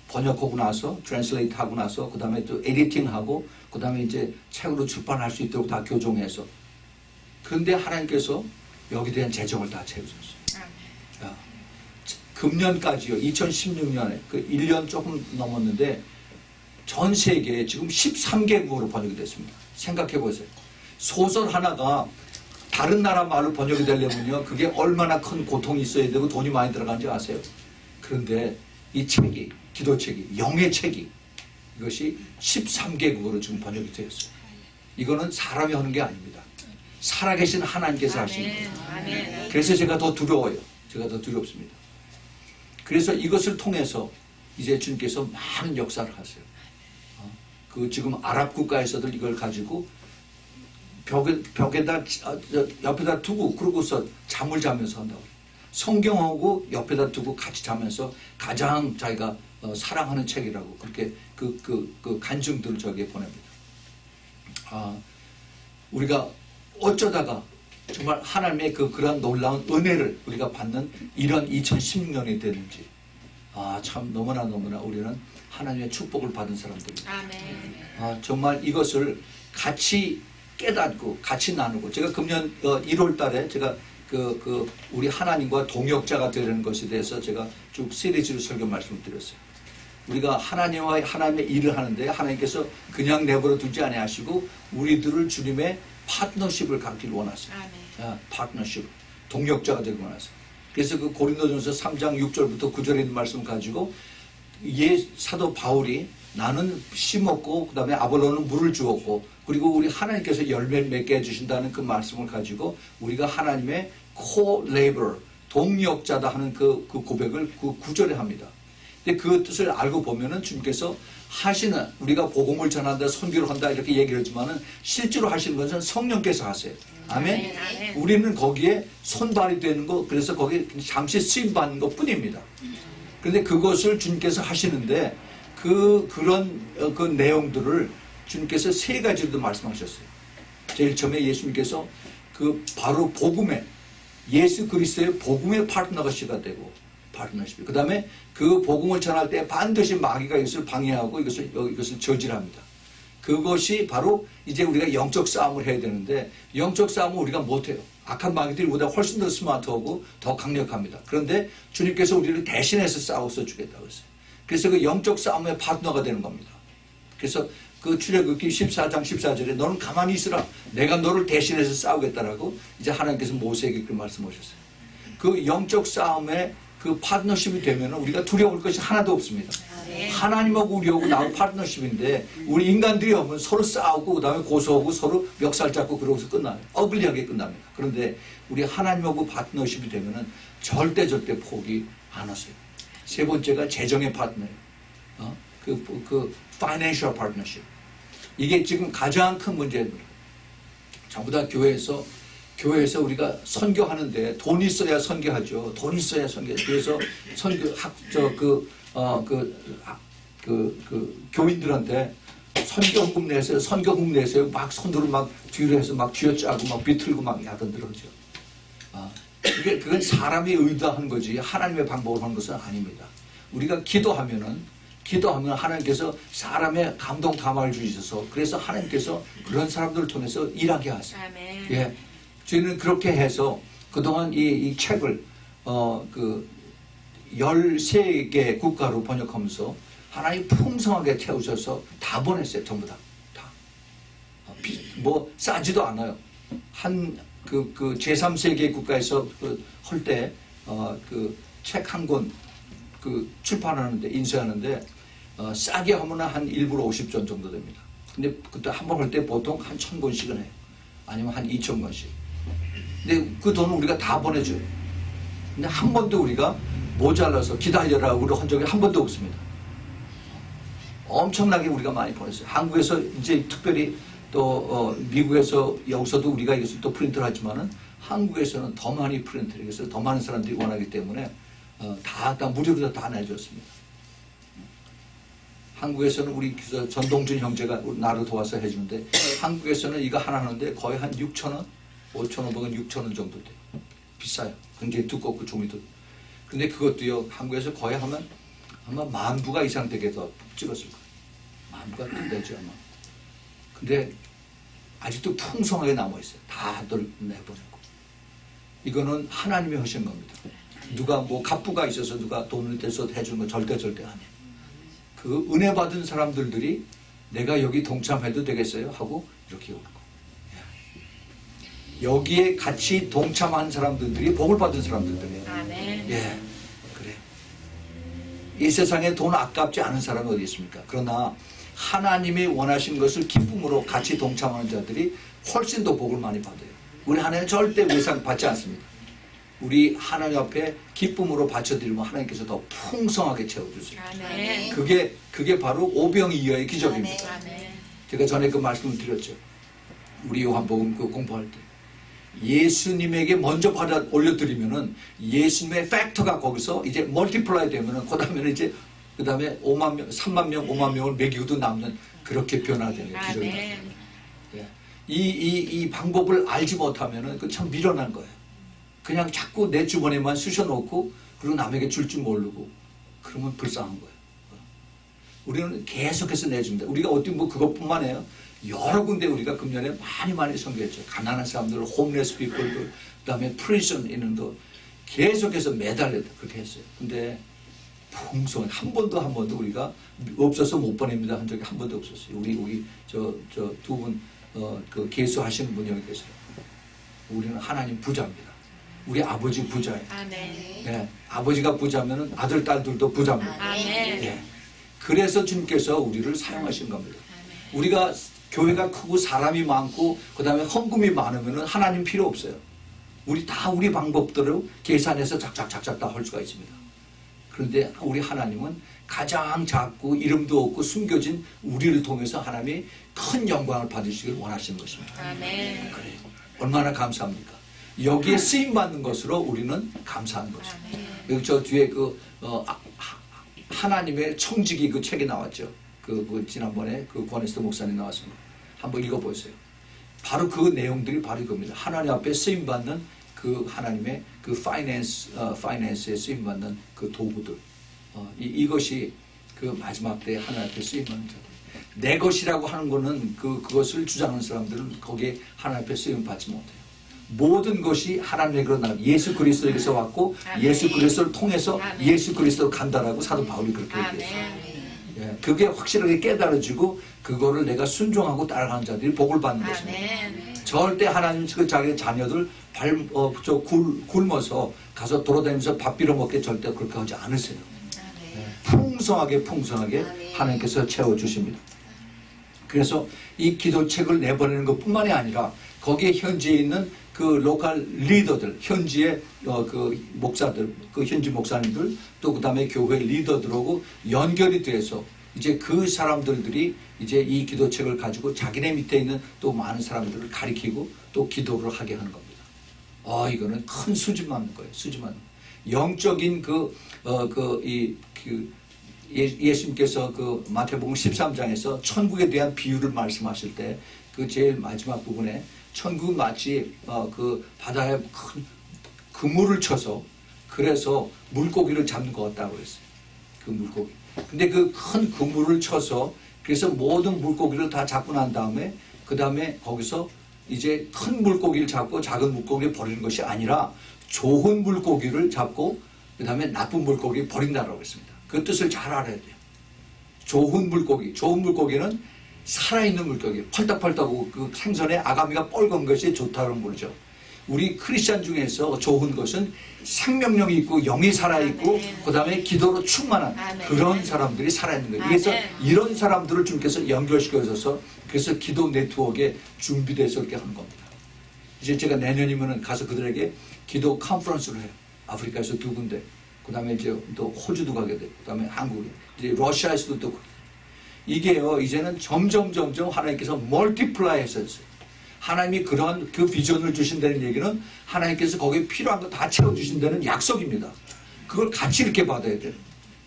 A: 번역하고 나서 트랜슬레이트 하고 나서 그 다음에 또 에디팅하고 그 다음에 이제 책으로 출판할 수 있도록 다 교정해서. 그런데 하나님께서 여기에 대한 재정을 다 채우셨어요. 금년까지요. 2016년에 그 1년 조금 넘었는데 전 세계에 지금 13개국어로 번역이 됐습니다. 생각해 보세요. 소설 하나가 다른 나라 말로 번역이 되려면요. 그게 얼마나 큰 고통이 있어야 되고 돈이 많이 들어간지 아세요? 그런데 이 책이, 기도책이, 영의 책이 이것이 13개국어로 지금 번역이 되었어요. 이거는 사람이 하는 게 아닙니다. 살아계신 하나님께서 하시는 거예요. 그래서 제가 더 두려워요. 제가 더 두렵습니다. 그래서 이것을 통해서 이제 주님께서 많은 역사를 하세요. 그 지금 아랍 국가에서도 이걸 가지고 벽에다 옆에다 두고 그러고서 잠을 자면서 한다고. 성경하고 옆에다 두고 같이 자면서 가장 자기가 사랑하는 책이라고 그렇게 그 간증들을 저기에 보냅니다. 우리가 어쩌다가 정말 하나님의 그러한 놀라운 은혜를 우리가 받는 이런 2016년이 됐는지 참 너무나 우리는 하나님의 축복을 받은 사람들입니다.
B: 아멘.
A: 정말 이것을 같이 깨닫고 같이 나누고 제가 금년 1월 달에 제가 우리 하나님과 동역자가 되는 것에 대해서 제가 쭉 시리즈로 설교 말씀을 드렸어요. 우리가 하나님의 일을 하는데 하나님께서 그냥 내버려 두지 아니하시고 우리들을 주님의 파트너십을 갖기를 원하세요. 파트너십, 동역자가 되기 원하세요. 그래서 그 고린도전서 3장 6절부터 9절에 있는 말씀을 가지고 사도 바울이 나는 심었고 그 다음에 아볼로는 물을 주었고 그리고 우리 하나님께서 열매를 맺게 해주신다는 그 말씀을 가지고 우리가 하나님의 co-laborer, 동역자다 하는 그 고백을 그 9절에 합니다. 근데 그 뜻을 알고 보면은 주님께서 하시는 우리가 복음을 전한다, 선교를 한다 이렇게 얘기를 하지만은 실제로 하시는 것은 성령께서 하세요. 아멘. 우리는 거기에 손발이 되는 거 그래서 거기에 잠시 쓰임 받는 것 뿐입니다. 그런데 그것을 주님께서 하시는데 그런 내용들을 주님께서 세 가지로 말씀하셨어요. 제일 처음에 예수님께서 바로 복음의 예수 그리스도의 복음의 파트너가 되고 파트너십. 그 다음에 그 복음을 전할 때 반드시 마귀가 이것을 방해하고 이것을 저질합니다. 그것이 바로 이제 우리가 영적 싸움을 해야 되는데 영적 싸움은 우리가 못해요. 악한 마귀들이 우리보다 훨씬 더 스마트하고 더 강력합니다. 그런데 주님께서 우리를 대신해서 싸워서 주겠다고 했어요. 그래서 그 영적 싸움의 파트너가 되는 겁니다. 그래서 그 출애굽기 14장 14절에 너는 가만히 있으라. 내가 너를 대신해서 싸우겠다라고 이제 하나님께서 모세에게 그 말씀하셨어요. 그 영적 싸움의 그 파트너십이 되면 우리가 두려울 것이 하나도 없습니다. 하나님하고 우리하고 나하고 파트너십인데 우리 인간들이 오면 서로 싸우고 그 다음에 고소하고 서로 멱살 잡고 그러고서 끝나요. 어글리하게 끝납니다. 그런데 우리 하나님하고 파트너십이 되면 절대 포기 안 하세요. 세 번째가 재정의 파트너예요. financial partnership. 이게 지금 가장 큰 문제입니다. 전부 다 교회에서 우리가 선교하는데 돈이 있어야 선교하죠. 돈이 있어야 선교하죠. 그래서 교인들한테 선교훈금 내세요. 막 손으로 막 뒤로 해서 막 쥐어짜고 막 비틀고 막 야단들을 하죠. 그건 사람이 의도한 거지 하나님의 방법으로 하는 것은 아닙니다. 우리가 기도하면 하나님께서 사람의 감동 감화를 주셔서 그래서 하나님께서 그런 사람들을 통해서 일하게 하세요.
B: 아멘.
A: 예, 저희는 그렇게 해서 그동안 이 책을 13개 국가로 번역하면서 하나님 풍성하게 채우셔서 다 보냈어요. 전부 다. 뭐 싸지도 않아요. 제3세계 국가에서 할 때 책 한 권 출판하는데 인쇄하는데 싸게 하면 한 1불 50전 정도 됩니다. 근데 그때 한 번 할 때 보통 한 1000권씩은 해요. 아니면 한 2,000권씩. 근데 그 돈을 우리가 다 보내줘요. 근데 한 번도 우리가 모자라서 기다려라고 한 적이 한 번도 없습니다. 엄청나게 우리가 많이 보냈어요. 한국에서 이제 특별히 또 미국에서 여기서도 우리가 이것을 또 프린트를 하지만은 한국에서는 더 많이 프린트를 해서 더 많은 사람들이 원하기 때문에 다 무료로 다 내줬습니다. 한국에서는 우리 전동준 형제가 나를 도와서 해주는데 한국에서는 이거 하나 하는데 거의 한 6,000원, 5,500원, 6,000원 정도 돼요. 비싸요. 굉장히 두껍고 종이도. 근데 그것도요, 한국에서 거의 하면 아마 10,000부가 이상 되게 더 찍었을 거예요. 10,000부가 더 되죠, 아마. 근데 아직도 풍성하게 남아있어요. 다들 내보내고. 이거는 하나님이 하신 겁니다. 누가 뭐 갑부가 있어서 누가 돈을 대서 해주는 거 절대 아니에요. 그 은혜 받은 사람들이 내가 여기 동참해도 되겠어요? 하고 이렇게 오는 거. 여기에 같이 동참한 사람들이 복을 받은 사람들이에요.
B: 아멘.
A: 예, 그래. 이 세상에 돈 아깝지 않은 사람이 어디 있습니까? 그러나 하나님이 원하신 것을 기쁨으로 같이 동참하는 자들이 훨씬 더 복을 많이 받아요. 우리 하나님 절대 외상 받지 않습니다. 우리 하나님 앞에 기쁨으로 바쳐드리면 하나님께서 더 풍성하게 채워주세요.
B: 아멘.
A: 그게 바로 오병이어의 기적입니다.
B: 아멘.
A: 제가 전에 그 말씀을 드렸죠. 우리 요한복음 그 공부할 때 예수님에게 먼저 받아 올려드리면은 예수님의 팩터가 거기서 이제 멀티플라이 되면은 그 다음에 5만 명, 3만 명, 5만 명을 먹이고도 남는 그렇게 변화되는 기적이 나타나요. 예. 이 방법을 알지 못하면은 그 참 미련한 거예요. 그냥 자꾸 내 주머니에만 쑤셔놓고 그리고 남에게 줄 줄 모르고 그러면 불쌍한 거예요. 우리는 계속해서 내줍니다. 우리가 어떻게 뭐 그것뿐만 해요. 여러 군데 우리가 금년에 많이 선교했죠. 가난한 사람들, 홈레스 피플들, 그다음에 프리즌 있는 거 계속해서 매달 그렇게 했어요. 근데 풍성 한 번도 우리가 없어서 못 보냅니다 한 적이 한 번도 없었어요. 우리 저 두 분 그 개수하시는 분이 여기 계세요. 우리는 하나님 부자입니다. 우리 아버지 부자예요.
B: 아멘.
A: 네, 아버지가 부자면은 아들 딸들도 부자입니다.
B: 아멘.
A: 네. 그래서 주님께서 우리를 사용하신 겁니다. 우리가 교회가 크고 사람이 많고 그다음에 헌금이 많으면은 하나님 필요 없어요. 우리 방법대로 계산해서 작작 다 할 수가 있습니다. 그런데 우리 하나님은 가장 작고 이름도 없고 숨겨진 우리를 통해서 하나님이 큰 영광을 받으시길 원하시는 것입니다.
B: 아멘.
A: 그래요. 얼마나 감사합니까? 여기에 쓰임 받는 것으로 우리는 감사한 것입니다. 여기 저 뒤에 하나님의 청지기 그 책이 나왔죠. 그 지난번에 그 권에스터 목사님 나왔습니다. 한번 읽어보세요. 바로 그 내용들이 바로 이겁니다. 하나님 앞에 쓰임 받는 그 하나님의 그 파이낸스에 쓰임 받는 그 도구들. 이것이 그 마지막 때 하나님 앞에 쓰임 받는 자들. 내 것이라고 하는 거는 그것을 주장하는 사람들은 거기에 하나님 앞에 쓰임 받지 못해요. 모든 것이 하나님에게로 나 예수 그리스도에게서 왔고
B: 아멘.
A: 예수 그리스도를 통해서
B: 아멘.
A: 예수 그리스도로 간다라고 사도 바울이 그렇게 얘기했어요. 예, 그게 확실하게 깨달아지고 그거를 내가 순종하고 따라가는 자들이 복을 받는 것입니다.
B: 아멘.
A: 절대 하나님 그 자기 자녀들 굶어서 가서 돌아다니면서 밥 빌어먹게 절대 그렇게 하지 않으세요. 풍성하게
C: 아멘.
A: 하나님께서 채워주십니다. 그래서 이 기도책을 내보내는 것뿐만이 아니라 거기에 현지에 있는 그 로컬 리더들, 현지의 그 목사들, 그 현지 목사님들, 또 그 다음에 교회 리더들하고 연결이 돼서 이제 그 사람들이 이제 이 기도책을 가지고 자기네 밑에 있는 또 많은 사람들을 가리키고 또 기도를 하게 하는 겁니다. 이거는 큰 수준 맞는 거예요. 수준 맞는 거예요. 영적인 예수님께서 그 마태복음 13장에서 천국에 대한 비유를 말씀하실 때 그 제일 마지막 부분에 천국은 마치 그 바다에 큰 그물을 쳐서 그래서 물고기를 잡는 것 같다고 그랬어요. 그 물고기. 근데 그 큰 그물을 쳐서 그래서 모든 물고기를 다 잡고 난 다음에 그 다음에 거기서 이제 큰 물고기를 잡고 작은 물고기를 버리는 것이 아니라 좋은 물고기를 잡고 그 다음에 나쁜 물고기를 버린다라고 했습니다. 그 뜻을 잘 알아야 돼요. 좋은 물고기는 살아있는 물고기, 펄딱펄딱하고 그 생선의 아가미가 뻘건 것이 좋다는 거죠. 우리 크리스찬 중에서 좋은 것은 생명력이 있고 영이 살아있고 그 다음에 기도로 충만한 그런 사람들이 살아있는 거예요. 그래서 이런 사람들을 주님께서 연결시켜서 그래서 기도 네트워크에 준비돼서 이렇게 하는 겁니다. 이제 제가 내년이면은 가서 그들에게 기도 컨퍼런스를 해요. 아프리카에서 2군데, 그 다음에 이제 또 호주도 가게 되고, 그 다음에 한국에, 이제 러시아에서도 또 이게요, 이제는 점점 하나님께서 멀티플라이 했어요. 하나님이 그런 그 비전을 주신다는 얘기는 하나님께서 거기에 필요한 거 다 채워주신다는 약속입니다. 그걸 같이 이렇게 받아야 돼요.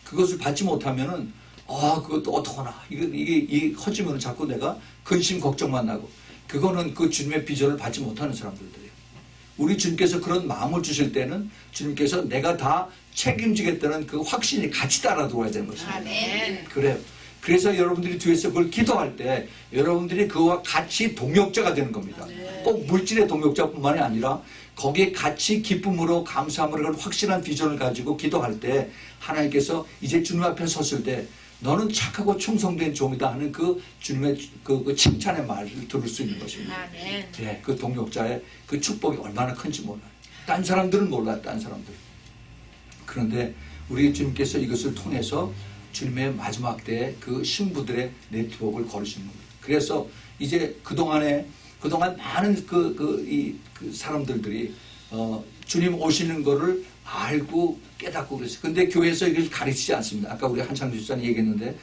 A: 그것을 받지 못하면은, 그것도 어떡하나. 이게 커지면 자꾸 내가 근심 걱정만 나고, 그거는 그 주님의 비전을 받지 못하는 사람들이에요. 우리 주님께서 그런 마음을 주실 때는 주님께서 내가 다 책임지겠다는 그 확신이 같이 따라 들어와야 되는 것입니다.
B: 아멘.
A: 그래요. 그래서 여러분들이 뒤에서 그걸 기도할 때 여러분들이 그와 같이 동역자가 되는 겁니다. 꼭 물질의 동역자뿐만이 아니라 거기에 같이 기쁨으로 감사함으로 그런 확실한 비전을 가지고 기도할 때 하나님께서 이제 주님 앞에 섰을 때 너는 착하고 충성된 종이다 하는 그 주님의 그 칭찬의 말을 들을 수 있는 것입니다.
B: 아멘.
A: 예, 그 동역자의 그 축복이 얼마나 큰지 몰라요. 딴 사람들은 몰라요. 딴 사람들. 그런데 우리 주님께서 이것을 통해서 주님의 마지막 때에 그 신부들의 네트워크를 걸으시는 겁니다. 그래서 이제 그동안 많은 그 사람들이 주님 오시는 거를 알고 깨닫고 그랬어요. 근데 교회에서 이걸 가르치지 않습니다. 아까 우리 한창주 집사님 얘기했는데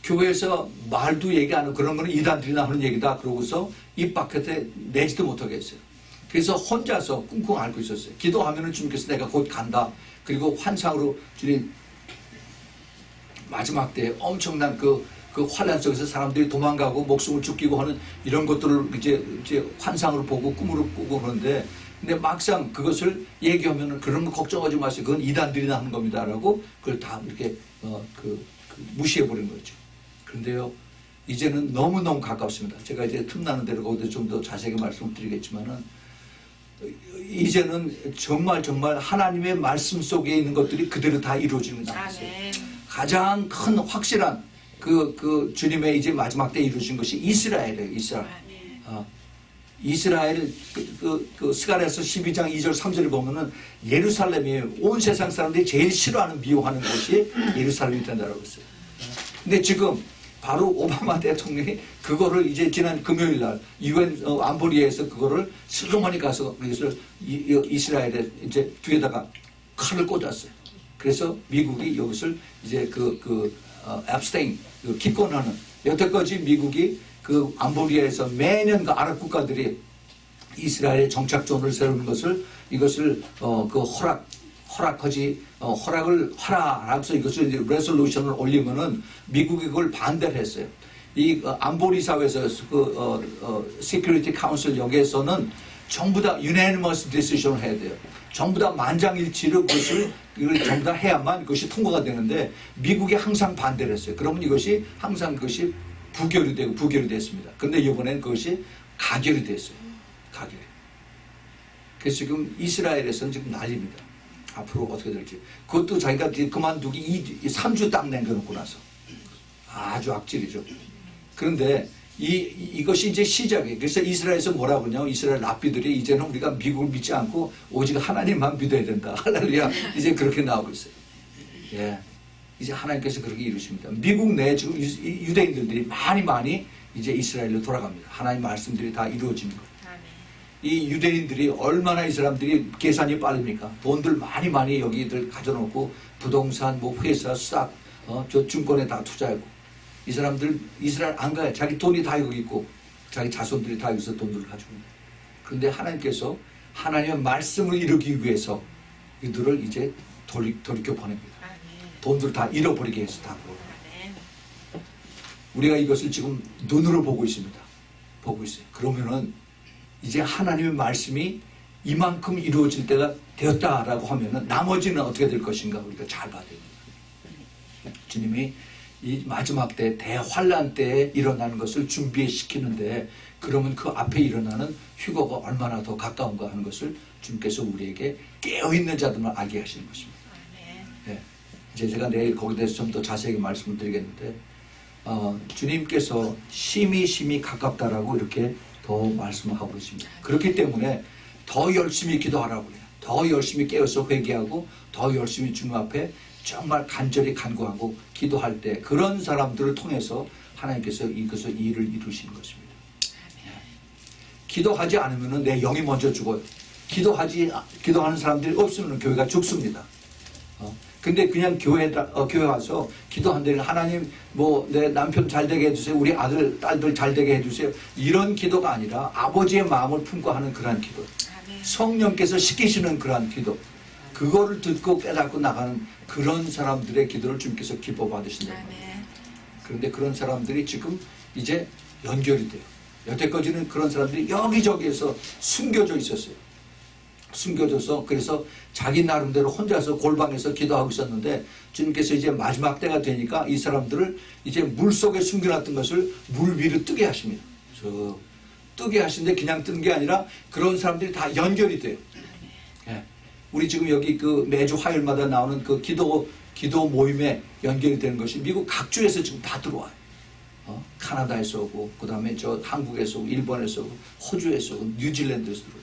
A: 교회에서 말도 얘기 안 하고 그런 거는 이단들이나 하는 얘기다. 그러고서 입 밖에 내지도 못하게 했어요. 그래서 혼자서 꿍꿍 앓고 있었어요. 기도하면은 주님께서 내가 곧 간다. 그리고 환상으로 주님 마지막 때 엄청난 그 환란 속에서 사람들이 도망가고 목숨을 죽이고 하는 이런 것들을 이제 환상으로 보고 꿈으로 보고 그러는데 근데 막상 그것을 얘기하면은 그런 거 걱정하지 마세요. 그건 이단들이나 하는 겁니다라고 그걸 다 이렇게 무시해버리는 거죠. 그런데요, 이제는 너무너무 가깝습니다. 제가 이제 틈나는 대로 거기서 좀 더 자세하게 말씀을 드리겠지만은 이제는 정말 하나님의 말씀 속에 있는 것들이 그대로 다 이루어지는 거예요. 가장 큰 확실한 그 주님의 이제 마지막 때 이루어진 것이 이스라엘이에요. 이스라엘 그 스가랴서 12장 2절 3절을 보면은 예루살렘이 온 세상 사람들이 제일 싫어하는 미워하는 곳이 예루살렘이 된다고 했어요. 근데 지금 바로 오바마 대통령이 그거를 이제 지난 금요일 날 UN 안보리에서 그거를 슬로몬이 가서 그것을 이스라엘에 이제 뒤에다가 칼을 꽂았어요. 그래서 미국이 이것을 이제 abstain 기권하는 여태까지 미국이 그 안보리에서 매년 그 아랍 국가들이 이스라엘의 정착존을 세우는 것을 이것을 허락을 하라면서 이것을 레솔루션을 올리면은 미국이 그걸 반대를 했어요. 이 안보리 사회에서 Security Council 여기에서는 전부 다 unanimous decision을 해야 돼요. 전부 다 만장일치로 이걸 전부 다 해야만 그것이 통과가 되는데 미국이 항상 반대를 했어요. 그러면 이것이 항상 그것이 부결이 됐습니다. 그런데 이번에는 그것이 가결이 됐어요. 가결. 그래서 지금 이스라엘에서는 지금 난립니다. 앞으로 어떻게 될지. 그것도 자기가 그만두기 3주 딱 남겨놓고 나서. 아주 악질이죠. 그런데 이것이 이제 시작이에요. 그래서 이스라엘에서 뭐라고 하냐면 이스라엘 랍비들이 이제는 우리가 미국을 믿지 않고 오직 하나님만 믿어야 된다. 할렐루야. 이제 그렇게 나오고 있어요. 예. 이제 하나님께서 그렇게 이루십니다. 미국 내에 지금 유대인들이 많이 이제 이스라엘로 돌아갑니다. 하나님 말씀들이 다 이루어지는 거예요. 이 유대인들이 얼마나 이 사람들이 계산이 빠릅니까? 돈들 많이 여기들 가져놓고 부동산, 회사, 스탁, 저 증권에 다 투자하고 이 사람들 이스라엘 안 가요. 자기 돈이 다 여기 있고 자기 자손들이 다 여기서 돈들을 가지고 있는 거예요. 그런데 하나님께서 하나님의 말씀을 이루기 위해서 이들을 이제 돌이켜 보냅니다. 돈들을 다 잃어버리게 해서 다 보고. 우리가 이것을 지금 눈으로 보고 있습니다. 보고 있어요. 그러면은 이제 하나님의 말씀이 이만큼 이루어질 때가 되었다라고 하면은 나머지는 어떻게 될 것인가 우리가 잘 봐야 됩니다. 주님이 이 마지막 때 대환란 때에 일어나는 것을 준비시키는데 그러면 그 앞에 일어나는 휴거가 얼마나 더 가까운가 하는 것을 주님께서 우리에게 깨어있는 자들만 알게 하시는 것입니다. 네. 이제 제가 내일 거기에 대해서 좀 더 자세하게 말씀을 드리겠는데 주님께서 심히 가깝다라고 이렇게 더 말씀을 하고 계십니다. 그렇기 때문에 더 열심히 기도하라고 해요. 더 열심히 깨어서 회개하고 더 열심히 주님 앞에 정말 간절히 간구하고 기도할 때 그런 사람들을 통해서 하나님께서 이것을 일을 이루시는 것입니다. 기도하지 않으면 내 영이 먼저 죽어요. 기도하는 사람들이 없으면 교회가 죽습니다. 근데 그냥 교회 와서 기도한다는 하나님 뭐 내 남편 잘 되게 해주세요. 우리 아들 딸들 잘 되게 해주세요. 이런 기도가 아니라 아버지의 마음을 품고 하는 그러한 기도. 성령께서 시키시는 그러한 기도. 그거를 듣고 깨닫고 나가는 그런 사람들의 기도를 주님께서 기뻐 받으신다. 그런데 그런 사람들이 지금 이제 연결이 돼요. 여태까지는 그런 사람들이 여기저기에서 숨겨져 있었어요. 숨겨져서 그래서 자기 나름대로 혼자서 골방에서 기도하고 있었는데 주님께서 이제 마지막 때가 되니까 이 사람들을 이제 물속에 숨겨놨던 것을 물 위로 뜨게 하십니다. 뜨게 하시는데 그냥 뜨는 게 아니라 그런 사람들이 다 연결이 돼요. 예. 우리 지금 여기 그 매주 화요일마다 나오는 그 기도 모임에 연결이 되는 것이 미국 각주에서 지금 다 들어와요. 카나다에서 오고 그 다음에 저 한국에서 오고 일본에서 오고 호주에서 오고 뉴질랜드에서 들어와요.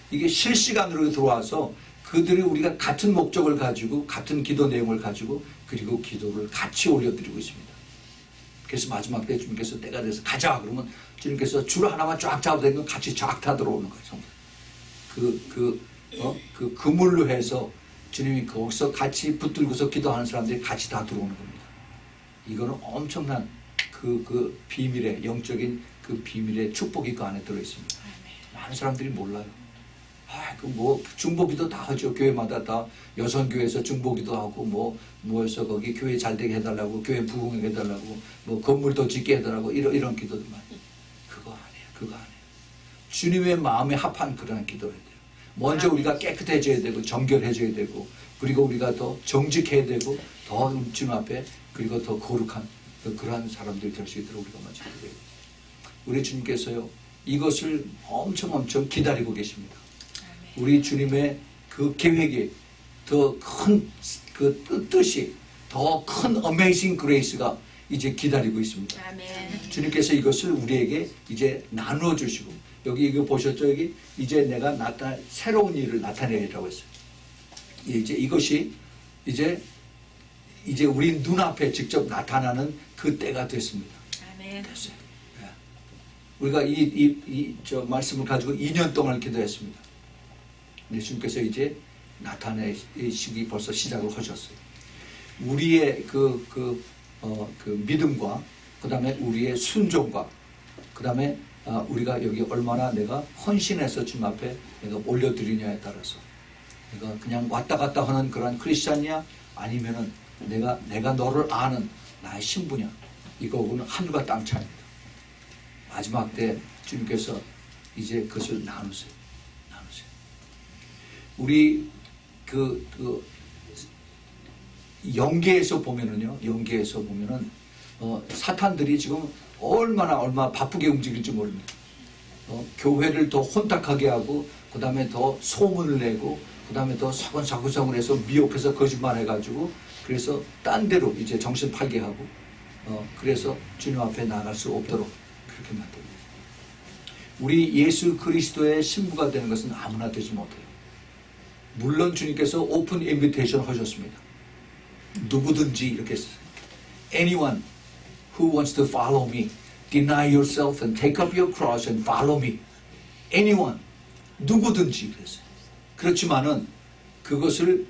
A: 이게 실시간으로 들어와서 그들이 우리가 같은 목적을 가지고 같은 기도 내용을 가지고 그리고 기도를 같이 올려드리고 있습니다. 그래서 마지막 때 주님께서 때가 돼서 가자 그러면 주님께서 줄 하나만 쫙 잡아대면 같이 쫙 다 들어오는 거예요. 그 그물로 해서 주님이 거기서 같이 붙들고서 기도하는 사람들이 같이 다 들어오는 겁니다. 이거는 엄청난 그 비밀의 영적인 그 비밀의 축복이 그 안에 들어있습니다. 많은 사람들이 몰라요. 뭐 중보기도 다 하죠. 교회마다 다 여성교회에서 중보기도 하고 뭐해서 거기 교회 잘 되게 해달라고 교회 부흥하게 해달라고 뭐 건물 더 짓게 해달라고 이런 기도들만. 그거 아니에요. 주님의 마음에 합한 그런 기도를 해야 돼요. 먼저 우리가 깨끗해져야 되고 정결해져야 되고 그리고 우리가 더 정직해야 되고 더 주님 앞에 그리고 더 거룩한 그러한 사람들이 될 수 있도록 우리가 먼저 기도해야 돼요. 우리 주님께서요 이것을 엄청 기다리고 계십니다. 우리 주님의 그 계획이 더 큰 그 뜻이 더 큰 어메이징 그레이스가 이제 기다리고 있습니다.
B: 아멘.
A: 주님께서 이것을 우리에게 이제 나누어 주시고 여기 이거 보셨죠? 여기 이제 내가 새로운 일을 나타내라고 했어요. 이제 이것이 이제 우리 눈앞에 직접 나타나는 그 때가 됐습니다.
B: 아멘.
A: 됐어요. 우리가 저 말씀을 가지고 2년 동안 기도했습니다. 근데 주님께서 이제 나타내시기 벌써 시작을 하셨어요. 우리의 그 믿음과 그 다음에 우리의 순종과 그 다음에 우리가 여기 얼마나 내가 헌신해서 주님 앞에 내가 올려드리냐에 따라서 내가 그냥 왔다 갔다 하는 그런 크리스찬이야 아니면은 내가 너를 아는 나의 신부냐 이거는 하늘과 땅 차이입니다. 마지막 때 주님께서 이제 그것을 나누세요. 우리 영계에서 보면은 사탄들이 지금 얼마나 바쁘게 움직일지 모릅니다. 교회를 더 혼탁하게 하고 그 다음에 더 소문을 내고 그 다음에 더 사근사근사근 해서 미혹해서 거짓말해가지고 그래서 딴 데로 이제 정신 팔게 하고 그래서 주님 앞에 나갈 수 없도록 그렇게 만듭니다. 우리 예수 그리스도의 신부가 되는 것은 아무나 되지 못해요. 물론 주님께서 오픈 인비테이션 하셨습니다. 누구든지 이렇게 했어요. Anyone who wants to follow me, deny yourself and take up your cross and follow me. Anyone, 누구든지 그랬어요. 그렇지만은 그것을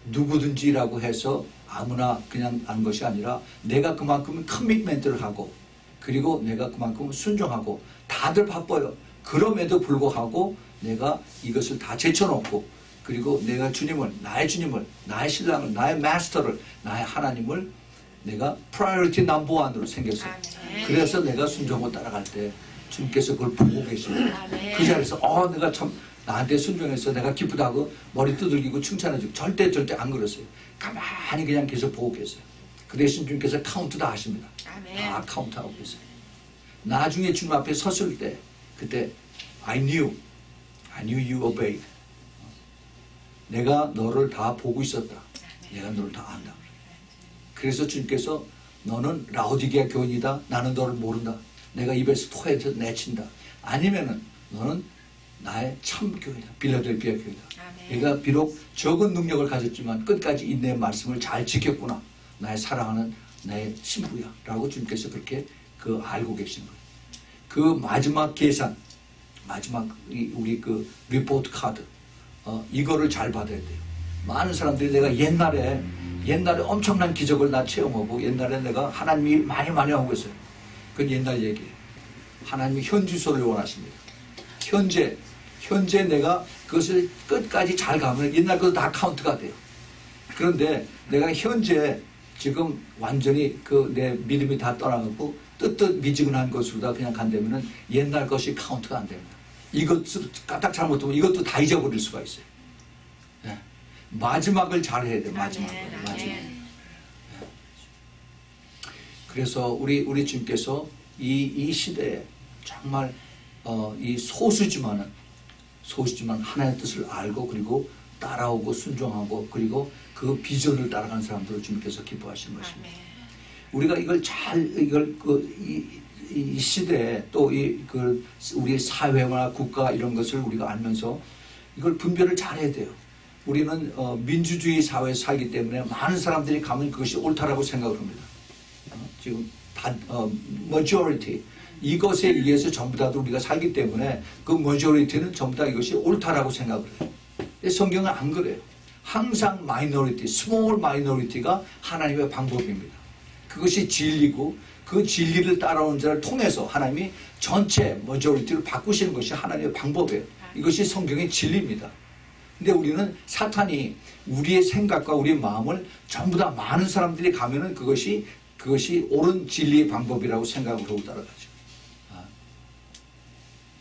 A: 누구든지라고 해서 아무나 그냥 하는 것이 아니라 내가 그만큼 커미트먼트를 하고 그리고 내가 그만큼 순종하고 다들 바빠요. 그럼에도 불구하고 내가 이것을 다 제쳐놓고 그리고 내가 나의 주님을, 나의 신랑을, 나의 마스터를, 나의 하나님을 내가 프라이어리티 넘버 원으로 생겼어요. 그래서 내가 순종을 따라갈 때 주님께서 그걸 보고 계십니다. 그 자리에서 내가 참 나한테 순종해서 내가 기쁘다고 머리 두들기고 칭찬해주고 절대 안 그랬어요. 가만히 그냥 계속 보고 계세요. 그 대신 주님께서 카운트 다 하십니다. 다 카운트하고 계세요. 나중에 주님 앞에 섰을 때 그때 I knew you obeyed. 내가 너를 다 보고 있었다. 내가 너를 다 안다. 그래서 주님께서 너는 라오디게아 교인이다. 나는 너를 모른다. 내가 입에서 토해서 내친다. 아니면은 너는 나의 참 교회다. 빌라델피아 교회다. 내가 비록 적은 능력을 가졌지만 끝까지 인내의 말씀을 잘 지켰구나. 나의 사랑하는 나의 신부야. 라고 주님께서 그렇게 알고 계신 거예요. 그 마지막 계산, 마지막 우리 그 리포트 카드 이거를 잘 받아야 돼요. 많은 사람들이 내가 옛날에 엄청난 기적을 나 체험하고 옛날에 내가 하나님이 많이 하고 있어요. 그건 옛날 얘기예요. 하나님이 현주소를 원하십니다. 현재 내가 그것을 끝까지 잘 가면 옛날 것도 다 카운트가 돼요. 그런데 내가 현재 지금 완전히 그 내 믿음이 다 떠나가고 뜨뜻미지근한 것으로 다 그냥 간다면은 옛날 것이 카운트가 안 됩니다. 이것을 까딱 잘못하면 이것도 다 잊어버릴 수가 있어요. 네. 마지막을 잘 해야 돼요. 마지막. 그래서 우리 주님께서 이 시대에 정말 이 소수지만 하나님의 뜻을 알고 그리고 따라오고 순종하고 그리고 그 비전을 따라가는 사람들을 주님께서 기뻐하시는 것입니다. 우리가 이 시대에 또 우리 사회나 국가 이런 것을 우리가 알면서 이걸 분별을 잘해야 돼요. 우리는 민주주의 사회에 살기 때문에 많은 사람들이 가면 그것이 옳다라고 생각을 합니다. 지금 majority 이것에 의해서 전부 다 우리가 살기 때문에 그 majority는 전부 다 이것이 옳다라고 생각을 해요. 성경은 안 그래요. 항상 마이너리티, 스몰 마이너리티가 하나님의 방법입니다. 그것이 진리고 그 진리를 따라오는 자를 통해서 하나님이 전체 머저리티를 바꾸시는 것이 하나님의 방법이에요. 이것이 성경의 진리입니다. 근데 우리는 사탄이 우리의 생각과 우리의 마음을 전부 다 많은 사람들이 가면은 그것이 옳은 진리의 방법이라고 생각을 하고 따라가죠.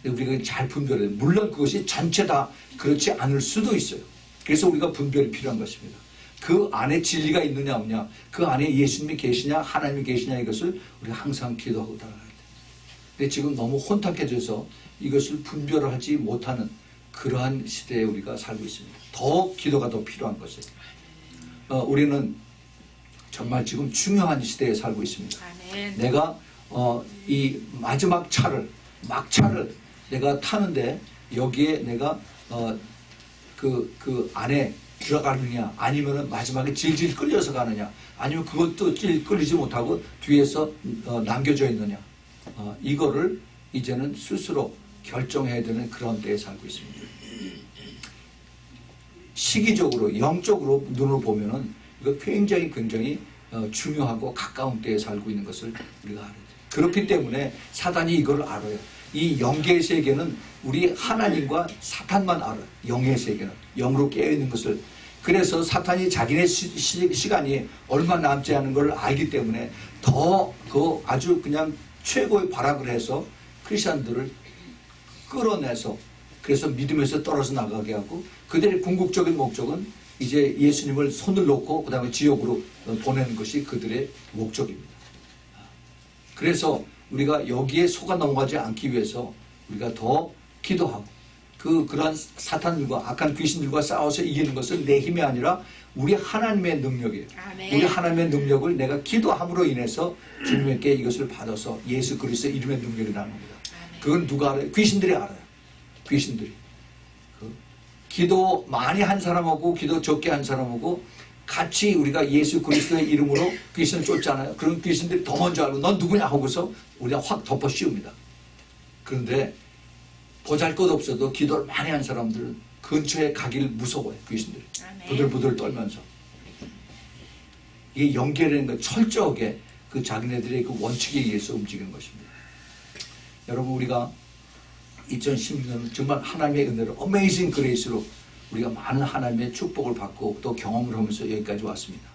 A: 우리가 잘 분별해야 돼요. 물론 그것이 전체 다 그렇지 않을 수도 있어요. 그래서 우리가 분별이 필요한 것입니다. 그 안에 진리가 있느냐 없냐, 그 안에 예수님이 계시냐 하나님이 계시냐 이것을 우리가 항상 기도하고 따라가야 돼요. 근데 지금 너무 혼탁해져서 이것을 분별을 하지 못하는 그러한 시대에 우리가 살고 있습니다. 더 기도가 더 필요한 것이에요. 우리는 정말 지금 중요한 시대에 살고 있습니다. 아멘. 내가 이 마지막 막차를 내가 타는데 여기에 내가 그 안에 들어가느냐 아니면은 마지막에 질질 끌려서 가느냐 아니면 그것도 끌리지 못하고 뒤에서 남겨져 있느냐 이거를 이제는 스스로 결정해야 되는 그런 때에 살고 있습니다. 시기적으로 영적으로 눈으로 보면은 이거 굉장히 중요하고 가까운 때에 살고 있는 것을 우리가 알아야 돼요. 그렇기 때문에 사단이 이걸 알아요. 이 영계의 세계는 우리 하나님과 사탄만 알아요. 영의 세계는 영으로 깨어있는 것을. 그래서 사탄이 자기네 시간이 얼마 남지 않은 걸 알기 때문에 더 그 아주 그냥 최고의 발악을 해서 크리스천들을 끌어내서 그래서 믿음에서 떨어져 나가게 하고 그들의 궁극적인 목적은 이제 예수님을 손을 놓고 그 다음에 지옥으로 보내는 것이 그들의 목적입니다. 그래서 우리가 여기에 속아 넘어가지 않기 위해서 우리가 더 기도하고 그러한 사탄들과 악한 귀신들과 싸워서 이기는 것은 내 힘이 아니라 우리 하나님의 능력이에요. 아멘. 우리 하나님의 능력을 내가 기도함으로 인해서 주님께 이것을 받아서 예수 그리스도 이름의 능력이라는 겁니다. 아멘. 그건 누가 알아요? 귀신들이 알아요. 귀신들이. 기도 많이 한 사람하고 기도 적게 한 사람하고 같이 우리가 예수 그리스도의 이름으로 귀신을 쫓잖아요. 그런 귀신들이 더 먼저 알고 넌 누구냐 하고서 우리가 확 덮어 씌웁니다. 그런데 보잘것없어도 기도를 많이 한 사람들은 근처에 가기를 무서워해. 귀신들이 부들부들 떨면서. 이게 연결되는 건 철저하게 그 자기네들의 그 원칙에 의해서 움직이는 것입니다. 여러분 우리가 2016년 정말 하나님의 은혜로 어메이징 그레이스로 우리가 많은 하나님의 축복을 받고 또 경험을 하면서 여기까지 왔습니다.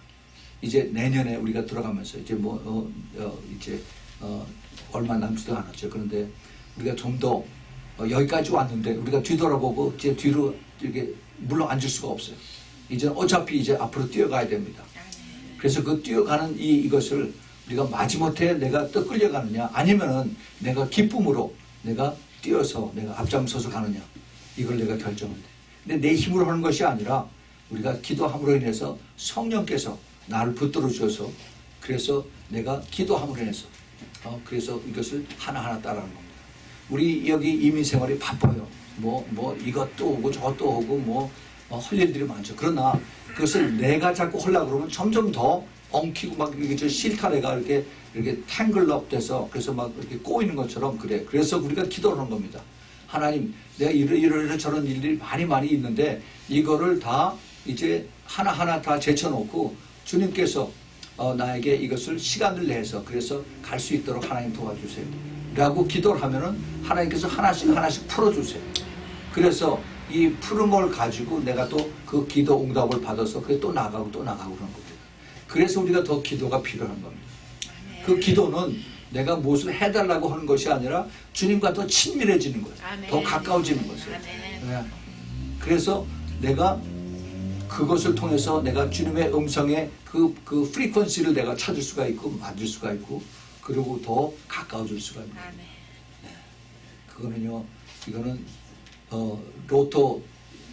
A: 이제 내년에 우리가 들어가면서 이제 얼마 남지도 않았죠. 그런데 우리가 좀 더 여기까지 왔는데 우리가 뒤돌아보고 이제 뒤로 이렇게 물러앉을 수가 없어요. 이제 어차피 이제 앞으로 뛰어가야 됩니다. 그래서 그 뛰어가는 이것을 우리가 마지못해 내가 또 끌려가느냐 아니면은 내가 기쁨으로 내가 뛰어서 내가 앞장서서 가느냐 이걸 내가 결정을 해. 근데 내 힘으로 하는 것이 아니라 우리가 기도함으로 인해서 성령께서 나를 붙들어 주셔서 그래서 내가 기도함으로 인해서 그래서 이것을 하나하나 따라가는 겁니다. 우리 여기 이민 생활이 바빠요. 뭐 이것도 오고 저것도 오고 할 일들이 많죠. 그러나 그것을 내가 자꾸 하려고 그러면 점점 더 엉키고 막 이렇게 실타래가 이렇게 탱글럽 돼서 그래서 막 이렇게 꼬이는 것처럼 그래. 그래서 우리가 기도를 하는 겁니다. 하나님 내가 이런 저런 일들이 많이 있는데 이거를 다 이제 하나하나 다 제쳐놓고 주님께서 나에게 이것을 시간을 내서 그래서 갈 수 있도록 하나님 도와주세요 라고 기도를 하면은 하나님께서 하나씩 풀어주세요. 그래서 이 푸른 걸 가지고 내가 또 그 기도 응답을 받아서 그래 또 나가고 그러는 겁니다. 그래서 우리가 더 기도가 필요한 겁니다. 그 기도는 내가 무엇을 해달라고 하는 것이 아니라 주님과 더 친밀해지는 거예요. 더 가까워지는 거예요. 네. 그래서 내가 그것을 통해서 내가 주님의 음성의 그 프리퀀시를 내가 찾을 수가 있고 맞을 수가 있고 그리고 더 가까워질 수가 있는 거예요. 네. 그거는요, 이거는 로또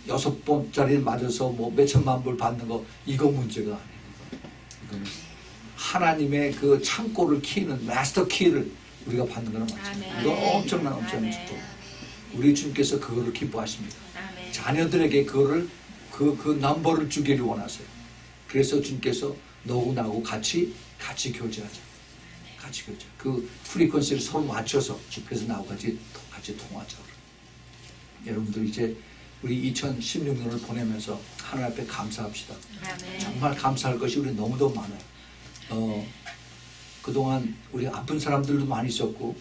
A: 6번짜리 맞아서 뭐 몇천만 불 받는 거 이거 문제가 아니에요. 이거는 하나님의 그 창고를 키는 마스터 키를 우리가 받는 거는 맞습니다. 이거 엄청난 축복. 우리 주님께서 그거를 기뻐하십니다. 자녀들에게 그거를 그 넘버를 주기를 원하세요. 그래서 주님께서 너하고 나하고 같이 교제하자. 같이 교제. 그 프리퀀시를 서로 맞춰서 그래서 나하고 같이 통하자. 여러분들 이제 우리 2016년을 보내면서 하나님 앞에 감사합시다. 정말 감사할 것이 우리 너무도 많아요. 그동안 우리 아픈 사람들도 많이 있었고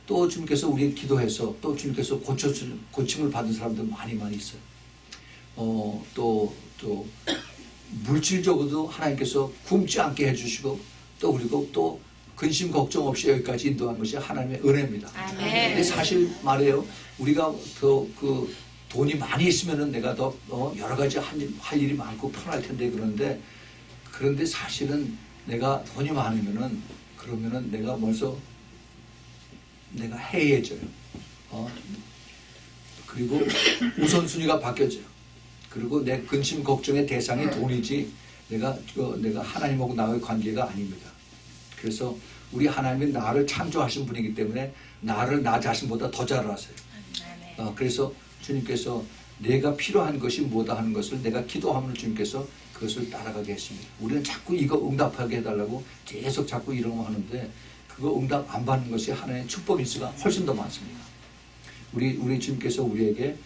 A: 또 주님께서 우리 기도해서 또 주님께서 고침을 받은 사람들 많이 있어요. 또 물질적으로도 하나님께서 굶지 않게 해주시고 또 그리고 또 근심 걱정 없이 여기까지 인도한 것이 하나님의 은혜입니다. 근데 사실 말이에요. 우리가 그 돈이 많이 있으면은 내가 더 여러 가지 할 일이 많고 편할 텐데 그런데 사실은 내가 돈이 많으면은 그러면은 내가 먼저 내가 해이해져요. 그리고 우선순위가 바뀌어져요. 그리고 내 근심 걱정의 대상이 돈이지 내가 하나님하고 나의 관계가 아닙니다. 그래서 우리 하나님은 나를 창조하신 분이기 때문에 나를 나 자신보다 더 잘 아세요. 그래서 주님께서 내가 필요한 것이 뭐다 하는 것을 내가 기도하면 주님께서 그것을 따라가게 했습니다. 우리는 자꾸 이거 응답하게 해달라고 계속 자꾸 이런 거 하는데 그거 응답 안 받는 것이 하나의 축복일 수가 훨씬 더 많습니다. 우리 주님께서 우리에게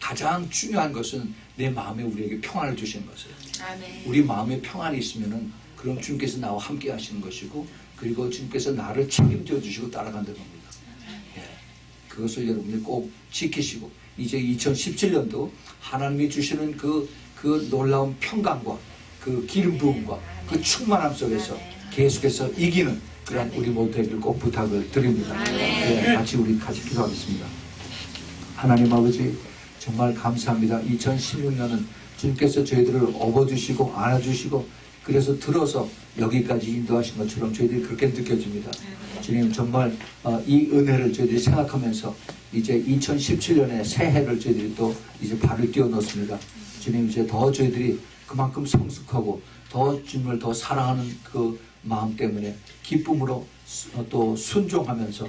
A: 가장 중요한 것은 내 마음에 우리에게 평안을 주시는 것이에요. 우리 마음에 평안이 있으면은 그럼 주님께서 나와 함께 하시는 것이고 그리고 주님께서 나를 책임져 주시고 따라간다는 겁니다. 그것을 여러분이 꼭 지키시고 이제 2017년도 하나님이 주시는 그 놀라운 평강과 그 기름 부음과 그 충만함 속에서 계속해서 이기는 그런 우리 모두에게 꼭 부탁을 드립니다. 같이 기도하겠습니다. 하나님 아버지 정말 감사합니다. 2016년은 주님께서 저희들을 업어주시고 안아주시고 그래서 들어서 여기까지 인도하신 것처럼 저희들이 그렇게 느껴집니다. 주님 정말 이 은혜를 저희들이 생각하면서 이제 2017년의 새해를 저희들이 또 이제 발을 띄워놓습니다. 주님 이제 더 저희들이 그만큼 성숙하고 더 주님을 더 사랑하는 그 마음 때문에 기쁨으로 또 순종하면서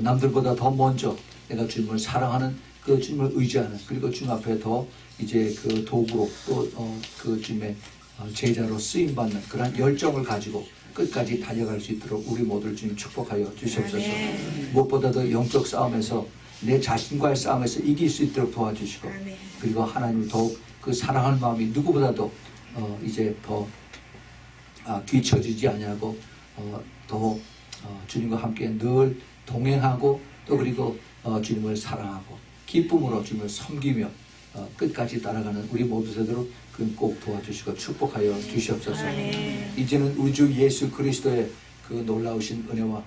A: 남들보다 더 먼저 내가 주님을 사랑하는 그 주님을 의지하는 그리고 주님 앞에 더 이제 그 도구로 또 그 주님의 제자로 쓰임받는 그런 열정을 가지고 끝까지 달려갈 수 있도록 우리 모두를 주님 축복하여 주시옵소서. 무엇보다도 영적 싸움에서 내 자신과의 싸움에서 이길 수 있도록 도와주시고 그리고 하나님을 더욱 그 사랑하는 마음이 누구보다도 이제 더 뒤처지지 아니하고 더 주님과 함께 늘 동행하고 또 그리고 주님을 사랑하고 기쁨으로 주님을 섬기며 끝까지 따라가는 우리 모두 되도록 꼭 도와주시고 축복하여 주시옵소서. 이제는 우리 주 예수 그리스도의 그 놀라우신 은혜와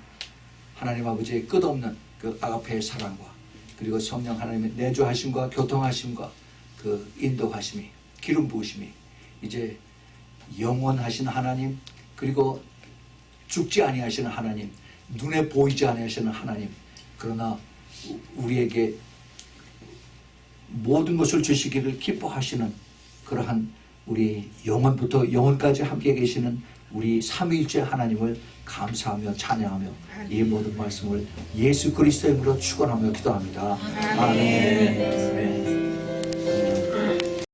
A: 하나님 아버지의 끝없는 그 아가페의 사랑과 그리고 성령 하나님의 내주하심과 교통하심과 그 인도하심이 기름 부으심이 이제 영원하신 하나님 그리고 죽지 아니하시는 하나님 눈에 보이지 아니하시는 하나님 그러나 우리에게 모든 것을 주시기를 기뻐하시는 그러한 우리 영원부터 영원까지 함께 계시는 우리 삼위일체 하나님을 감사하며 찬양하며 이 모든 말씀을 예수 그리스도의 이름으로 축원하며 기도합니다. 아멘.